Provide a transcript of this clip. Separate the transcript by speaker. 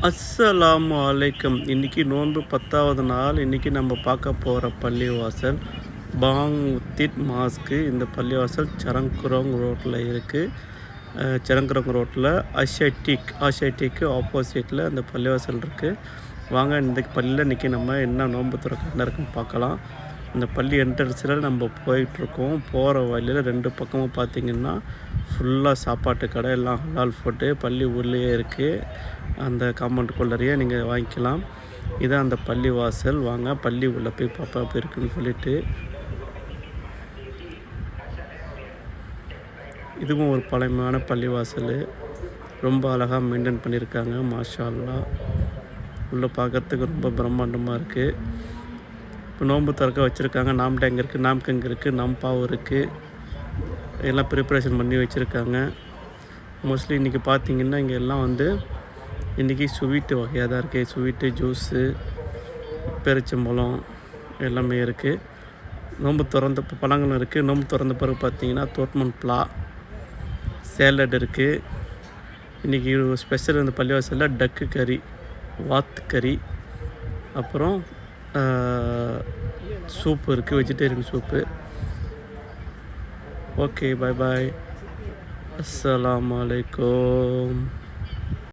Speaker 1: அஸ்ஸலாமு அலைக்கும். இன்றைக்கி நோன்பு 10வது நாள். இன்றைக்கி நம்ம பார்க்க போகிற பள்ளிவாசல் பாங்திட் மாஸ்க்கு. இந்த பள்ளிவாசல் சரங்குரோங் ரோட்டில் இருக்குது. சரங்குரோங் ரோட்டில் ஆஷைட்டிக்கு ஆப்போசிட்டில் அந்த பள்ளிவாசல் இருக்குது. வாங்க இந்த பள்ளியில் இன்றைக்கி நம்ம என்ன நோன்பு திறக்க என்ன இருக்குன்னு பார்க்கலாம். இந்த பள்ளி என்ட்ரன்ஸில் நம்ம போயிட்டுருக்கோம். போகிற வழியில் 2 பக்கமும் பார்த்திங்கன்னா ஃபுல்லாக சாப்பாட்டு கடை, எல்லாம் ஹலால் ஃபுட்டு. பள்ளி உள்ளே இருக்குது. அந்த காம்பவுண்டுக்குள்ளறையே நீங்கள் வாங்கிக்கலாம். இதான் அந்த பள்ளி வாசல். வாங்க பள்ளி உள்ளே போய் பாப்பா அப்போ இருக்குன்னு சொல்லிட்டு. இதுவும் ஒரு பழமையான பள்ளிவாசல். ரொம்ப அழகாக மெயின்டைன் பண்ணியிருக்காங்க. மாஷா அல்லாஹ். உள்ளே பார்க்குறதுக்கு ரொம்ப பிரம்மாண்டமாக இருக்குது. இப்போ நோன்பு திறக்க வச்சுருக்காங்க. நாம்டேங் இருக்குது, நாம்கங் இருக்குது, நம்பாவும் இருக்குது. எல்லாம் ப்ரிப்ரேஷன் பண்ணி வச்சுருக்காங்க. மோஸ்ட்லி இன்றைக்கி பார்த்திங்கன்னா இங்கே எல்லாம் இன்றைக்கி ஸ்வீட்டு வகையாக தான் இருக்குது. ஸ்வீட்டு, ஜூஸு, பேரிச்சம்பழம் எல்லாமே இருக்குது. நோன்பு திறந்த பழங்களும் இருக்குது. நோன்பு திறந்த பிறகு பார்த்திங்கன்னா தோட்மன் பிளா சேலட் இருக்குது. இன்றைக்கி ஸ்பெஷல் இந்த பள்ளிவாசலில் டக்கு கறி, வாத்து கறி, அப்புறம் சூப்பு இருக்குது, வெஜிடேரியன் சூப்பு. ஓகே, பாய் பாய். அஸ்ஸலாமு அலைக்கும்.